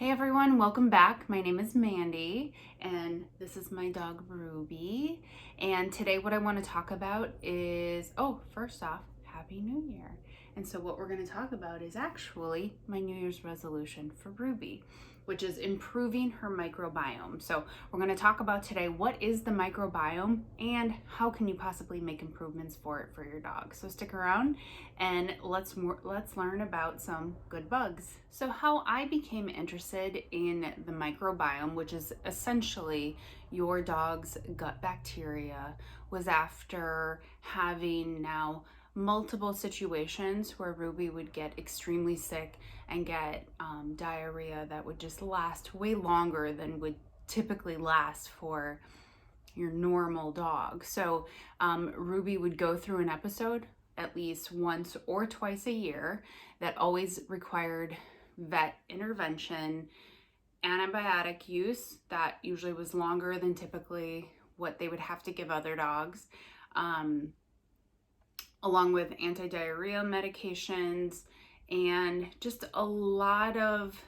Hey everyone, welcome back. My name is Mandy and this is my dog Ruby. And today what I want to talk about is, first off, Happy New Year. And so what we're going to talk about is actually my New Year's resolution for Ruby, which is improving her microbiome. So we're going to talk about today what is the microbiome and how can you possibly make improvements for it for your dog. So stick around and let's learn about some good bugs. So how I became interested in the microbiome, which is essentially your dog's gut bacteria, was after having now multiple situations where Ruby would get extremely sick and get diarrhea that would just last way longer than would typically last for your normal dog. So Ruby would go through an episode at least once or twice a year that always required vet intervention, antibiotic use that usually was longer than typically what they would have to give other dogs, along with anti-diarrhea medications and just a lot of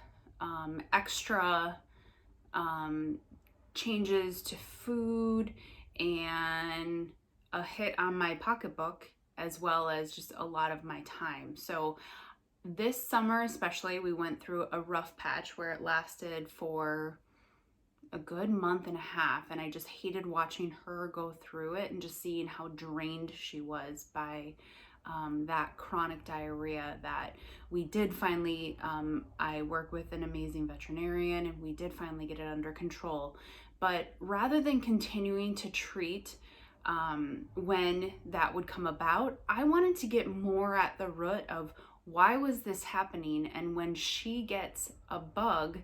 extra changes to food and a hit on my pocketbook, as well as just a lot of my time. So this summer especially, we went through a rough patch where it lasted for a good month and a half, and I just hated watching her go through it and just seeing how drained she was by that chronic diarrhea that we did finally, I work with an amazing veterinarian and we did finally get it under control. But rather than continuing to treat when that would come about, I wanted to get more at the root of why was this happening, and when she gets a bug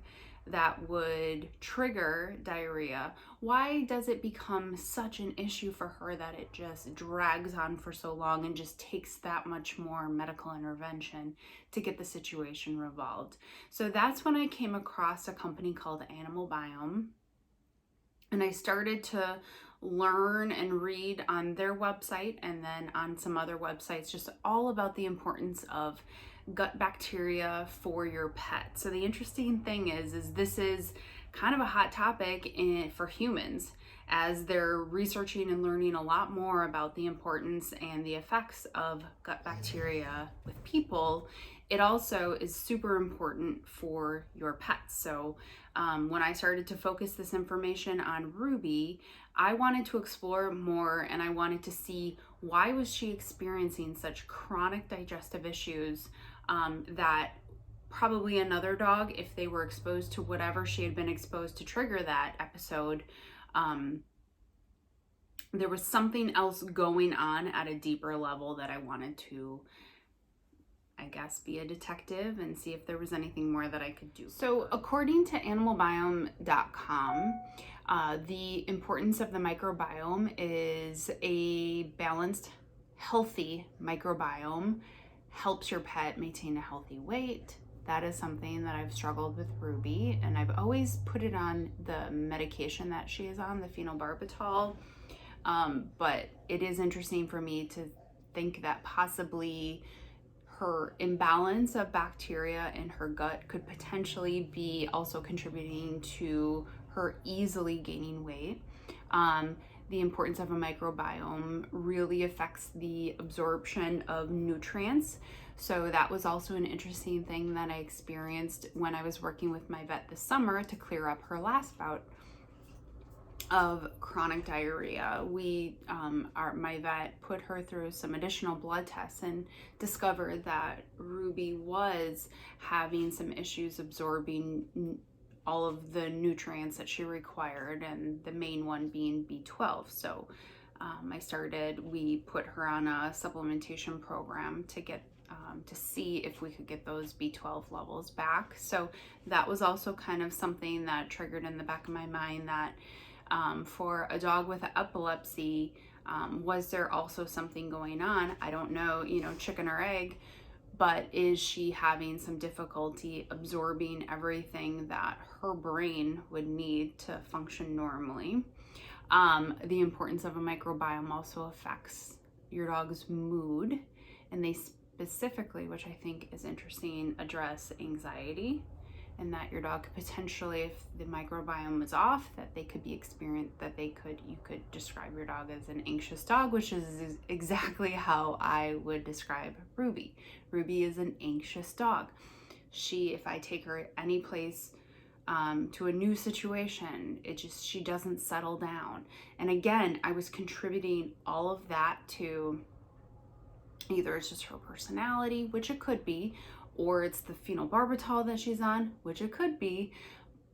that would trigger diarrhea, why does it become such an issue for her that it just drags on for so long and just takes that much more medical intervention to get the situation resolved? So that's when I came across a company called Animalbiome, and I started to learn and read on their website and then on some other websites just all about the importance of gut bacteria for your pet. So the interesting thing is this is kind of a hot topic for humans as they're researching and learning a lot more about the importance and the effects of gut bacteria with people. It also is super important for your pets. So when I started to focus this information on Ruby, I wanted to explore more and I wanted to see why was she experiencing such chronic digestive issues that probably another dog, if they were exposed to whatever she had been exposed to trigger that episode, there was something else going on at a deeper level that I wanted to, I guess, be a detective and see if there was anything more that I could do. So according to Animalbiome.com, the importance of the microbiome is a balanced, healthy microbiome helps your pet maintain a healthy weight. That is something that I've struggled with Ruby, and I've always put it on the medication that she is on, the phenobarbital. But it is interesting for me to think that possibly her imbalance of bacteria in her gut could potentially be also contributing to her easily gaining weight. The importance of a microbiome really affects the absorption of nutrients. So that was also an interesting thing that I experienced when I was working with my vet this summer to clear up her last bout of chronic diarrhea. My vet put her through some additional blood tests and discovered that Ruby was having some issues absorbing all of the nutrients that she required, and the main one being B12. So we put her on a supplementation program to get to see if we could get those B12 levels back. So that was also kind of something that triggered in the back of my mind that for a dog with epilepsy, was there also something going on? I don't know, chicken or egg, but is she having some difficulty absorbing everything that her brain would need to function normally? The importance of a microbiome also affects your dog's mood, and they specifically, which I think is interesting, address anxiety and that your dog could potentially, if the microbiome was off, that they could be experienced, that you could describe your dog as an anxious dog, which is exactly how I would describe Ruby. Ruby is an anxious dog. If I take her any place to a new situation, she doesn't settle down. And again, I was contributing all of that to either it's just her personality, which it could be, or it's the phenobarbital that she's on, which it could be.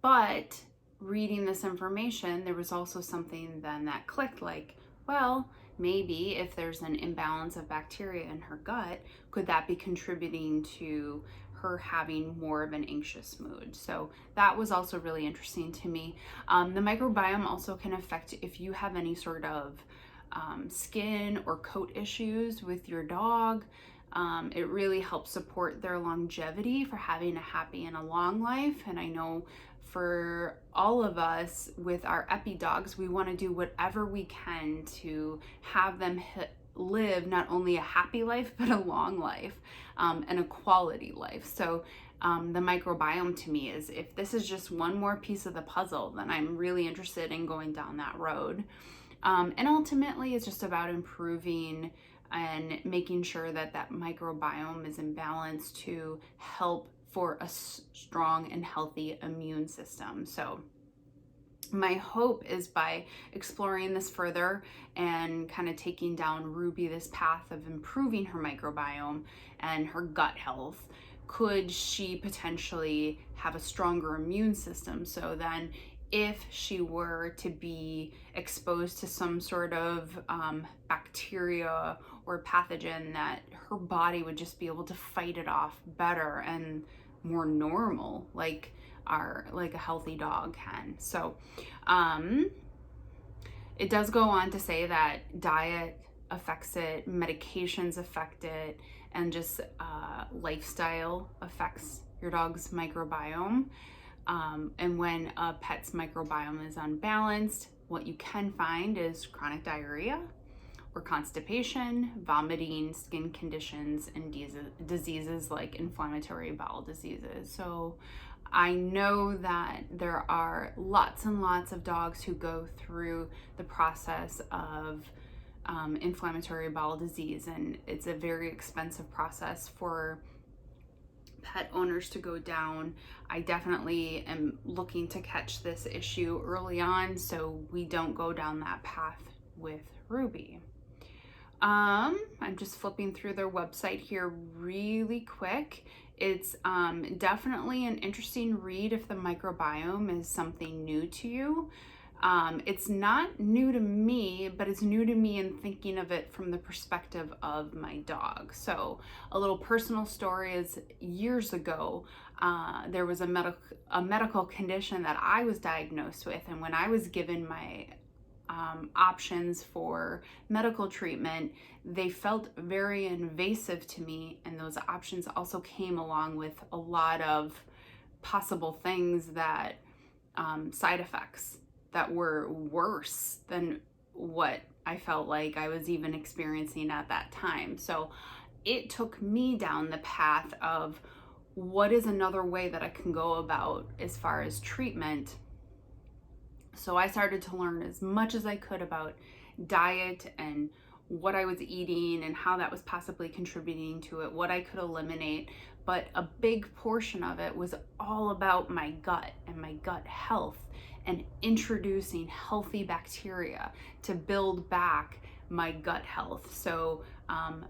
But reading this information, there was also something then that clicked, like, well, maybe if there's an imbalance of bacteria in her gut, could that be contributing to her having more of an anxious mood? So that was also really interesting to me. The microbiome also can affect if you have any sort of skin or coat issues with your dog. It really helps support their longevity for having a happy and a long life. And I know for all of us with our epi dogs, we want to do whatever we can to have them live not only a happy life, but a long life and a quality life. So the microbiome to me is, if this is just one more piece of the puzzle, then I'm really interested in going down that road. And ultimately, it's just about improving and making sure that that microbiome is in balance to help for a strong and healthy immune system. So my hope is by exploring this further and kind of taking down Ruby this path of improving her microbiome and her gut health, could she potentially have a stronger immune system? So then if she were to be exposed to some sort of bacteria or pathogen, that her body would just be able to fight it off better and more normal, like a healthy dog can. So it does go on to say that diet affects it, medications affect it, and just lifestyle affects your dog's microbiome. And when a pet's microbiome is unbalanced, what you can find is chronic diarrhea or constipation, vomiting, skin conditions, and diseases like inflammatory bowel diseases. So I know that there are lots and lots of dogs who go through the process of inflammatory bowel disease, and it's a very expensive process for pet owners to go down. I definitely am looking to catch this issue early on so we don't go down that path with Ruby. I'm just flipping through their website here really quick. It's definitely an interesting read if the microbiome is something new to you. It's not new to me, but it's new to me in thinking of it from the perspective of my dog. So a little personal story is, years ago, there was a medical condition that I was diagnosed with, and when I was given my options for medical treatment, they felt very invasive to me, and those options also came along with a lot of possible things that side effects that were worse than what I felt like I was even experiencing at that time. So it took me down the path of, what is another way that I can go about as far as treatment? So I started to learn as much as I could about diet and what I was eating and how that was possibly contributing to it, what I could eliminate. But a big portion of it was all about my gut and my gut health, and introducing healthy bacteria to build back my gut health. So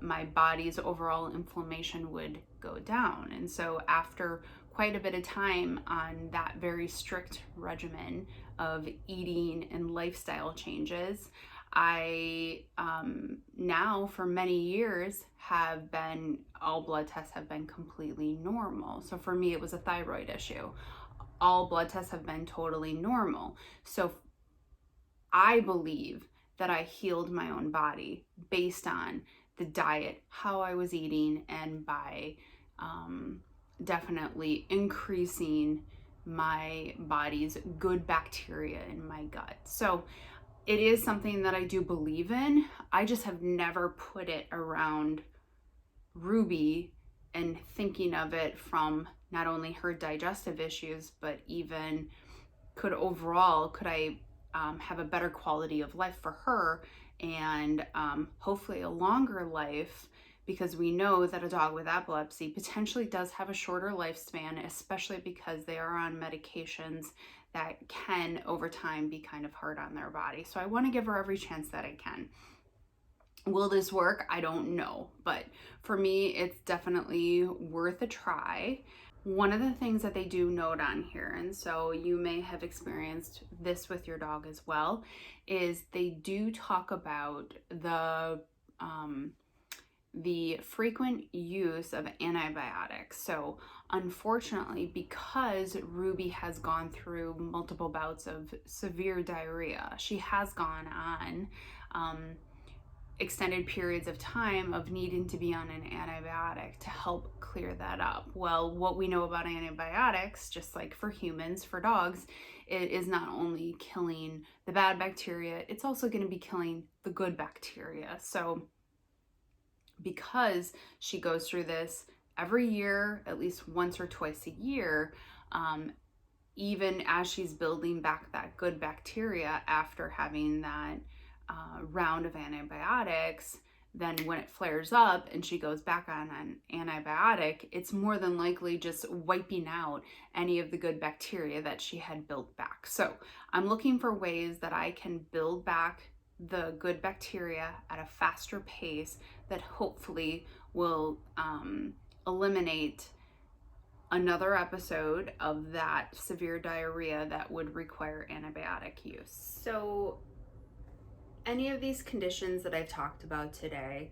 my body's overall inflammation would go down. And so after quite a bit of time on that very strict regimen of eating and lifestyle changes, I now for many years all blood tests have been completely normal. So for me, it was a thyroid issue. All blood tests have been totally normal. So I believe that I healed my own body based on the diet, how I was eating, and by definitely increasing my body's good bacteria in my gut. So it is something that I do believe in. I just have never put it around Ruby and thinking of it from not only her digestive issues, but even could I have a better quality of life for her, and hopefully a longer life, because we know that a dog with epilepsy potentially does have a shorter lifespan, especially because they are on medications that can over time be kind of hard on their body. So I want to give her every chance that I can. Will this work? I don't know, but for me, it's definitely worth a try. One of the things that they do note on here, and so you may have experienced this with your dog as well, is they do talk about the frequent use of antibiotics. So unfortunately, because Ruby has gone through multiple bouts of severe diarrhea, she has gone on extended periods of time of needing to be on an antibiotic to help clear that up. Well, what we know about antibiotics, just like for humans, for dogs, it is not only killing the bad bacteria, it's also going to be killing the good bacteria. So because she goes through this every year, at least once or twice a year, even as she's building back that good bacteria after having that round of antibiotics, then when it flares up and she goes back on an antibiotic, it's more than likely just wiping out any of the good bacteria that she had built back. So I'm looking for ways that I can build back the good bacteria at a faster pace that hopefully will eliminate another episode of that severe diarrhea that would require antibiotic use. So any of these conditions that I've talked about today,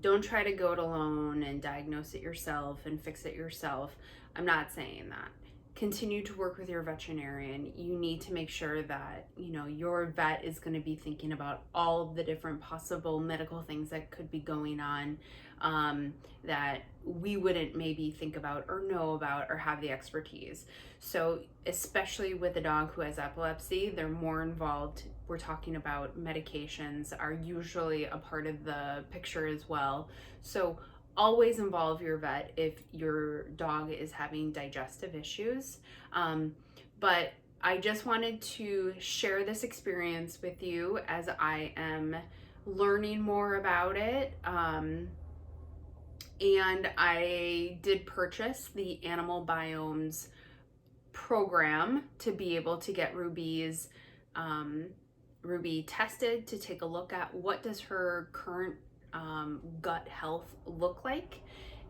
don't try to go it alone and diagnose it yourself and fix it yourself. I'm not saying that. Continue to work with your veterinarian. You need to make sure that, you know, your vet is going to be thinking about all of the different possible medical things that could be going on that we wouldn't maybe think about or know about or have the expertise. So especially with a dog who has epilepsy, they're more involved. We're talking about medications are usually a part of the picture as well. So always involve your vet if your dog is having digestive issues. But I just wanted to share this experience with you as I am learning more about it. And I did purchase the Animal-Biome's program to be able to get Ruby tested to take a look at what does her current gut health look like,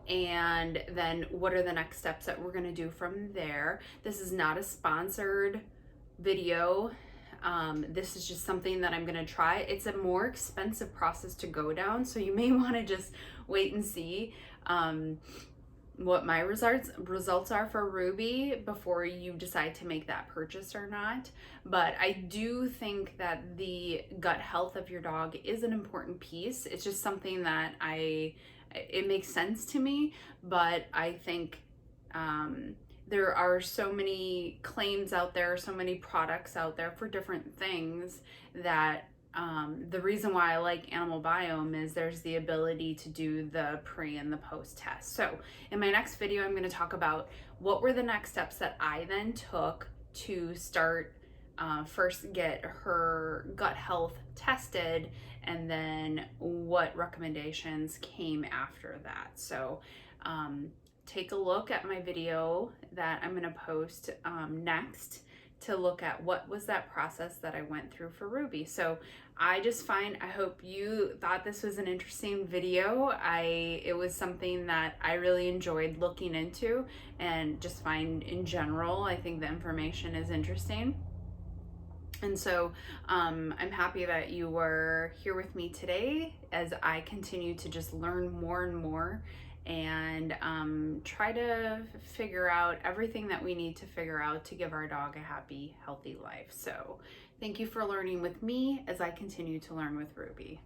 and then what are the next steps that we're going to do from there. This is not a sponsored video. This is just something that I'm going to try. It's a more expensive process to go down, so you may want to just wait and see what my results are for Ruby before you decide to make that purchase or not. But I do think that the gut health of your dog is an important piece. It's just something that it makes sense to me, but I think there are so many claims out there, so many products out there for different things that the reason why I like Animal-Biome is there's the ability to do the pre and the post test. So in my next video, I'm going to talk about what were the next steps that I then took to start first get her gut health tested, and then what recommendations came after that. So take a look at my video that I'm going to post next to look at what was that process that I went through for Ruby. So I hope you thought this was an interesting video. It was something that I really enjoyed looking into, and just find in general, I think the information is interesting. And so I'm happy that you were here with me today as I continue to just learn more and more and try to figure out everything that we need to figure out to give our dog a happy, healthy life. So thank you for learning with me as I continue to learn with Ruby.